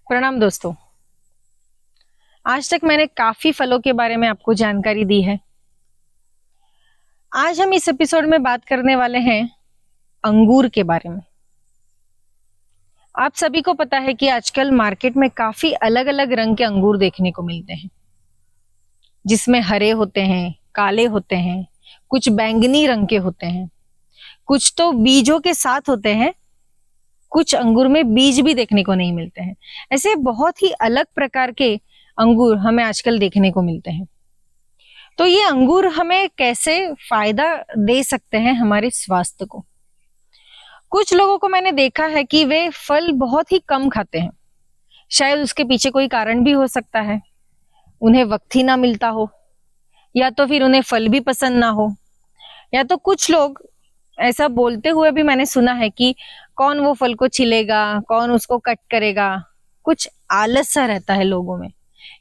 प्रणाम दोस्तों। आज तक मैंने काफी फलों के बारे में आपको जानकारी दी है। आज हम इस एपिसोड में बात करने वाले हैं अंगूर के बारे में। आप सभी को पता है कि आजकल मार्केट में काफी अलग अलग रंग के अंगूर देखने को मिलते हैं, जिसमें हरे होते हैं, काले होते हैं, कुछ बैंगनी रंग के होते हैं, कुछ तो बीजों के साथ होते हैं, कुछ अंगूर में बीज भी देखने को नहीं मिलते हैं। ऐसे बहुत ही अलग प्रकार के अंगूर हमें आजकल देखने को मिलते हैं। तो ये अंगूर हमें कैसे फायदा दे सकते हैं हमारे स्वास्थ्य को। कुछ लोगों को मैंने देखा है कि वे फल बहुत ही कम खाते हैं। शायद उसके पीछे कोई कारण भी हो सकता है, उन्हें वक्त ही ना मिलता हो, या तो फिर उन्हें फल भी पसंद ना हो, या तो कुछ लोग ऐसा बोलते हुए भी मैंने सुना है कि कौन वो फल को छिलेगा, कौन उसको कट करेगा। कुछ आलस सा रहता है लोगों में।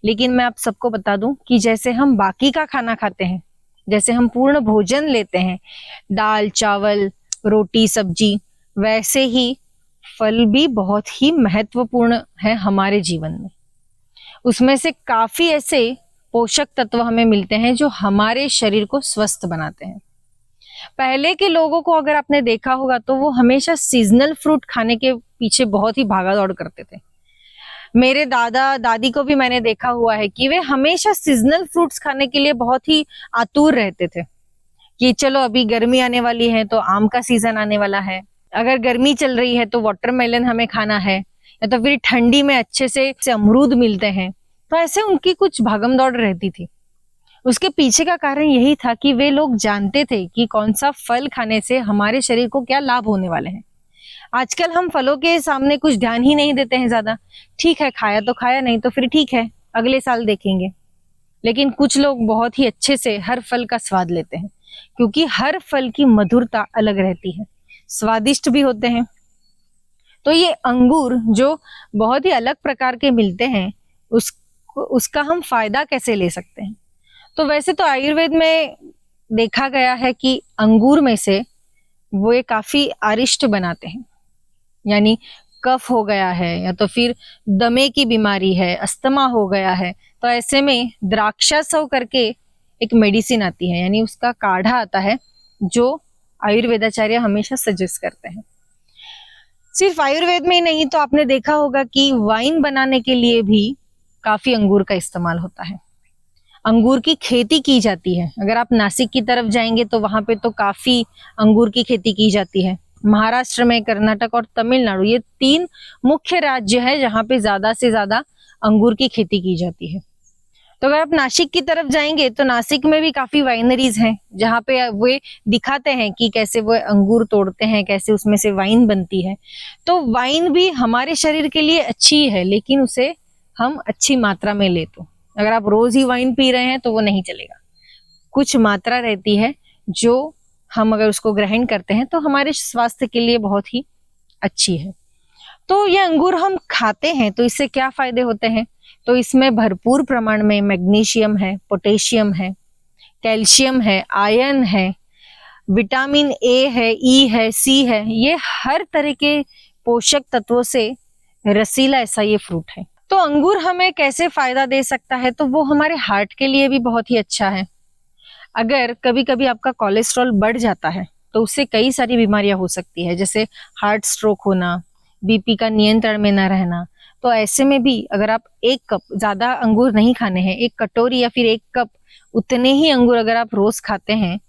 लेकिन मैं आप सबको बता दूं कि जैसे हम बाकी का खाना खाते हैं, जैसे हम पूर्ण भोजन लेते हैं, दाल चावल रोटी सब्जी, वैसे ही फल भी बहुत ही महत्वपूर्ण है हमारे जीवन में। उसमें से काफी ऐसे पोषक तत्व हमें मिलते हैं जो हमारे शरीर को स्वस्थ बनाते हैं। पहले के लोगों को अगर आपने देखा होगा तो वो हमेशा सीजनल फ्रूट खाने के पीछे बहुत ही भागा दौड़ करते थे। मेरे दादा दादी को भी मैंने देखा हुआ है कि वे हमेशा सीजनल फ्रूट्स खाने के लिए बहुत ही आतुर रहते थे कि चलो अभी गर्मी आने वाली है तो आम का सीजन आने वाला है, अगर गर्मी चल रही है तो वाटरमेलन हमें खाना है, या तो फिर ठंडी में अच्छे से अमरूद मिलते हैं। तो ऐसे उनकी कुछ भागम दौड़ रहती थी। उसके पीछे का कारण यही था कि वे लोग जानते थे कि कौन सा फल खाने से हमारे शरीर को क्या लाभ होने वाले हैं। आजकल हम फलों के सामने कुछ ध्यान ही नहीं देते हैं ज्यादा। ठीक है, खाया तो खाया, नहीं तो फिर ठीक है, अगले साल देखेंगे। लेकिन कुछ लोग बहुत ही अच्छे से हर फल का स्वाद लेते हैं, क्योंकि हर फल की मधुरता अलग रहती है, स्वादिष्ट भी होते हैं। तो ये अंगूर जो बहुत ही अलग प्रकार के मिलते हैं, उसका हम फायदा कैसे ले सकते हैं। तो वैसे तो आयुर्वेद में देखा गया है कि अंगूर में से वो ये काफी अरिष्ट बनाते हैं, यानी कफ हो गया है या तो फिर दमे की बीमारी है, अस्थमा हो गया है, तो ऐसे में द्राक्षासव करके एक मेडिसिन आती है, यानी उसका काढ़ा आता है जो आयुर्वेदाचार्य हमेशा सजेस्ट करते हैं। सिर्फ आयुर्वेद में ही नहीं, तो आपने देखा होगा कि वाइन बनाने के लिए भी काफी अंगूर का इस्तेमाल होता है। अंगूर की खेती की जाती है। अगर आप नासिक की तरफ जाएंगे तो वहां पे तो काफी अंगूर की खेती की जाती है। महाराष्ट्र में, कर्नाटक और तमिलनाडु, ये 3 मुख्य राज्य है जहां पे ज्यादा से ज्यादा अंगूर की खेती की जाती है। तो अगर आप नासिक की तरफ जाएंगे तो नासिक में भी काफी वाइनरीज हैं जहां पे वे दिखाते हैं कि कैसे वो अंगूर तोड़ते हैं, कैसे उसमें से वाइन बनती है। तो वाइन भी हमारे शरीर के लिए अच्छी है, लेकिन उसे हम अच्छी मात्रा में ले। तो अगर आप रोज ही वाइन पी रहे हैं तो वो नहीं चलेगा। कुछ मात्रा रहती है जो हम अगर उसको ग्रहण करते हैं तो हमारे स्वास्थ्य के लिए बहुत ही अच्छी है। तो ये अंगूर हम खाते हैं तो इससे क्या फायदे होते हैं। तो इसमें भरपूर प्रमाण में मैग्नीशियम है, पोटेशियम है, कैल्शियम है, आयरन है, विटामिन ए है, ई है, सी है। ये हर तरह के पोषक तत्वों से रसीला ऐसा ये फ्रूट है। तो अंगूर हमें कैसे फायदा दे सकता है, तो वो हमारे हार्ट के लिए भी बहुत ही अच्छा है। अगर कभी कभी आपका कोलेस्ट्रॉल बढ़ जाता है तो उससे कई सारी बीमारियां हो सकती है, जैसे हार्ट स्ट्रोक होना, बीपी का नियंत्रण में न रहना। तो ऐसे में भी अगर आप 1 कप, ज्यादा अंगूर नहीं खाने हैं, 1 कटोरी या फिर 1 कप, उतने ही अंगूर अगर आप रोज खाते हैं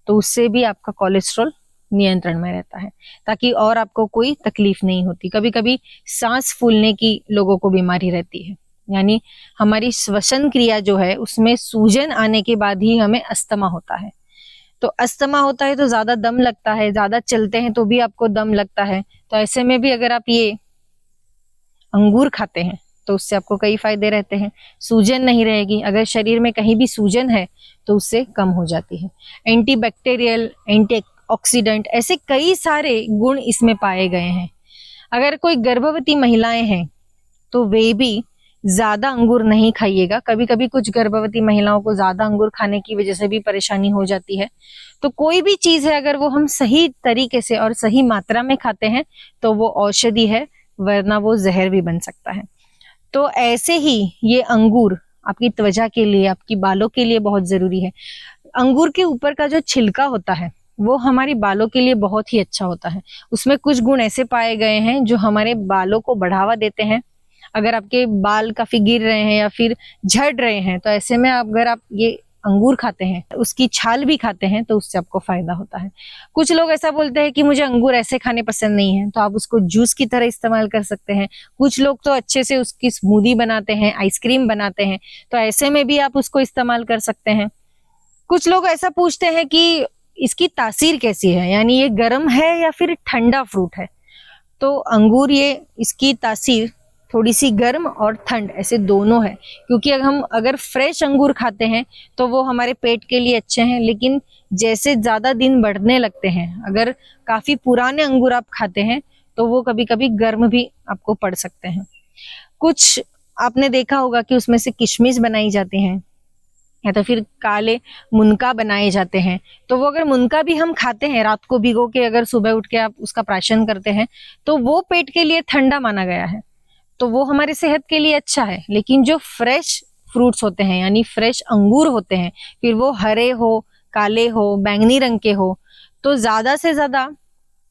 तो उससे भी आपका कोलेस्ट्रॉल नियंत्रण में रहता है, ताकि और आपको कोई तकलीफ नहीं होती। कभी कभी सांस फूलने की लोगों को बीमारी रहती है, यानी हमारी श्वसन क्रिया जो है उसमें सूजन आने के बाद ही हमें अस्थमा होता है। तो अस्थमा होता है तो ज्यादा दम लगता है, ज्यादा चलते हैं तो भी आपको दम लगता है। तो ऐसे में भी अगर आप ये अंगूर खाते हैं तो उससे आपको कई फायदे रहते हैं। सूजन नहीं रहेगी, अगर शरीर में कहीं भी सूजन है तो उससे कम हो जाती है। एंटीबैक्टीरियल, एंटी ऑक्सीडेंट, ऐसे कई सारे गुण इसमें पाए गए हैं। अगर कोई गर्भवती महिलाएं हैं तो वे भी ज्यादा अंगूर नहीं खाइएगा। कभी कभी कुछ गर्भवती महिलाओं को ज्यादा अंगूर खाने की वजह से भी परेशानी हो जाती है। तो कोई भी चीज है अगर वो हम सही तरीके से और सही मात्रा में खाते हैं तो वो औषधि है, वरना वो जहर भी बन सकता है। तो ऐसे ही ये अंगूर आपकी त्वचा के लिए, आपकी बालों के लिए बहुत जरूरी है। अंगूर के ऊपर का जो छिलका होता है वो हमारी बालों के लिए बहुत ही अच्छा होता है। उसमें कुछ गुण ऐसे पाए गए हैं जो हमारे बालों को बढ़ावा देते हैं। अगर आपके बाल काफी गिर रहे हैं या फिर झड़ रहे हैं, तो ऐसे में अगर आप ये अंगूर खाते हैं, उसकी छाल भी खाते हैं, तो उससे आपको फायदा होता है। कुछ लोग ऐसा बोलते हैं कि मुझे अंगूर ऐसे खाने पसंद नहीं है, तो आप उसको जूस की तरह इस्तेमाल कर सकते हैं। कुछ लोग तो अच्छे से उसकी स्मूदी बनाते हैं, आइसक्रीम बनाते हैं, तो ऐसे में भी आप उसको इस्तेमाल कर सकते हैं। कुछ लोग ऐसा पूछते हैं कि इसकी तासीर कैसी है, यानी ये गर्म है या फिर ठंडा फ्रूट है। तो अंगूर, ये इसकी तासीर थोड़ी सी गर्म और ठंड ऐसे दोनों है, क्योंकि अगर फ्रेश अंगूर खाते हैं तो वो हमारे पेट के लिए अच्छे हैं, लेकिन जैसे ज्यादा दिन बढ़ने लगते हैं, अगर काफी पुराने अंगूर आप खाते हैं तो वो कभी कभी गर्म भी आपको पड़ सकते हैं। कुछ आपने देखा होगा कि उसमें से किशमिश बनाई जाती हैं या तो फिर काले मुनका बनाए जाते हैं। तो वो अगर मुनका भी हम खाते हैं रात को भिगो के, अगर सुबह उठ के आप उसका प्राशन करते हैं, तो वो पेट के लिए ठंडा माना गया है, तो वो हमारी सेहत के लिए अच्छा है। लेकिन जो फ्रेश फ्रूट्स होते हैं, यानी फ्रेश अंगूर होते हैं, फिर वो हरे हो, काले हो, बैंगनी रंग के हो, तो ज्यादा से ज्यादा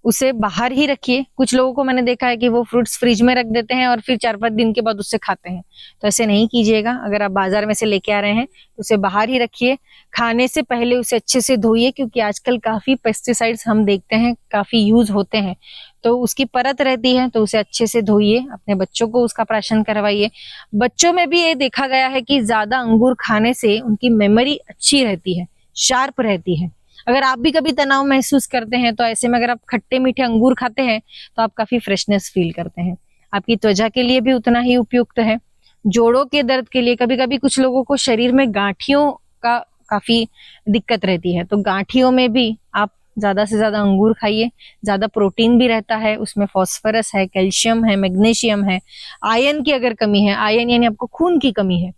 उसे बाहर ही रखिए। कुछ लोगों को मैंने देखा है कि वो फ्रूट्स फ्रिज में रख देते हैं और फिर 4-5 दिन के बाद उससे खाते हैं, तो ऐसे नहीं कीजिएगा। अगर आप बाजार में से लेके आ रहे हैं तो उसे बाहर ही रखिए। खाने से पहले उसे अच्छे से धोइए, क्योंकि आजकल काफी पेस्टिसाइड्स हम देखते हैं काफी यूज होते हैं, तो उसकी परत रहती है, तो उसे अच्छे से धोइए। अपने बच्चों को उसका प्राशन करवाइए। बच्चों में भी ये देखा गया है कि ज्यादा अंगूर खाने से उनकी मेमोरी अच्छी रहती है, शार्प रहती है। अगर आप भी कभी तनाव महसूस करते हैं, तो ऐसे में अगर आप खट्टे मीठे अंगूर खाते हैं तो आप काफी फ्रेशनेस फील करते हैं। आपकी त्वचा के लिए भी उतना ही उपयुक्त है। जोड़ों के दर्द के लिए, कभी कभी कुछ लोगों को शरीर में गांठियों का काफी दिक्कत रहती है, तो गांठियों में भी आप ज्यादा से ज्यादा अंगूर खाइए। ज्यादा प्रोटीन भी रहता है उसमें, फास्फोरस है, कैल्शियम है, मैग्नीशियम है। आयरन की अगर कमी है, आयरन यानी आपको खून की कमी है,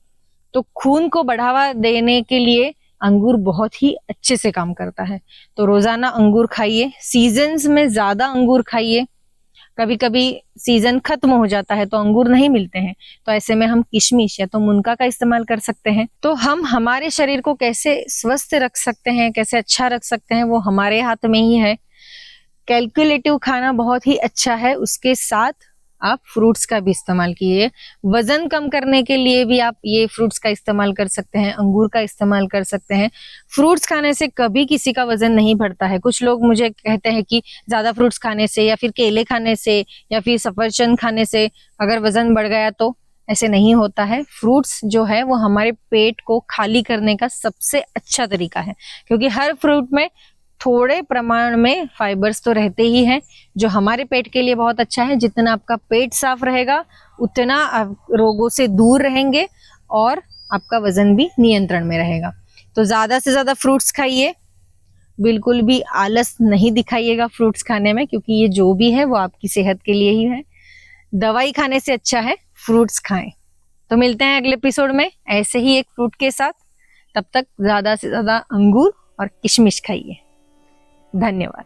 तो खून को बढ़ावा देने के लिए अंगूर बहुत ही अच्छे से काम करता है। तो रोजाना अंगूर खाइए, सीजन्स में ज्यादा अंगूर खाइए। कभी कभी सीजन खत्म हो जाता है तो अंगूर नहीं मिलते हैं, तो ऐसे में हम किशमिश या तो मुनका का इस्तेमाल कर सकते हैं। तो हम हमारे शरीर को कैसे स्वस्थ रख सकते हैं, कैसे अच्छा रख सकते हैं, वो हमारे हाथ में ही है। कैलकुलेटिव खाना बहुत ही अच्छा है, उसके साथ आप फ्रूट्स का भी इस्तेमाल कीजिए। वजन कम करने के लिए भी आप ये फ्रूट्स का इस्तेमाल कर सकते हैं, अंगूर का इस्तेमाल कर सकते हैं। फ्रूट्स खाने से कभी किसी का वजन नहीं बढ़ता है। कुछ लोग मुझे कहते हैं कि ज्यादा फ्रूट्स खाने से या फिर केले खाने से या फिर सफरचंद खाने से अगर वजन बढ़ गया, तो ऐसे नहीं होता है। फ्रूट्स जो है वो हमारे पेट को खाली करने का सबसे अच्छा तरीका है, क्योंकि हर फ्रूट में थोड़े प्रमाण में फाइबर्स तो रहते ही हैं, जो हमारे पेट के लिए बहुत अच्छा है। जितना आपका पेट साफ रहेगा, उतना आप रोगों से दूर रहेंगे और आपका वजन भी नियंत्रण में रहेगा। तो ज्यादा से ज्यादा फ्रूट्स खाइए, बिल्कुल भी आलस नहीं दिखाइएगा फ्रूट्स खाने में, क्योंकि ये जो भी है वो आपकी सेहत के लिए ही है। दवाई खाने से अच्छा है फ्रूट्स खाएं। तो मिलते हैं अगले एपिसोड में ऐसे ही एक फ्रूट के साथ। तब तक ज्यादा से ज्यादा अंगूर और किशमिश खाइए। धन्यवाद।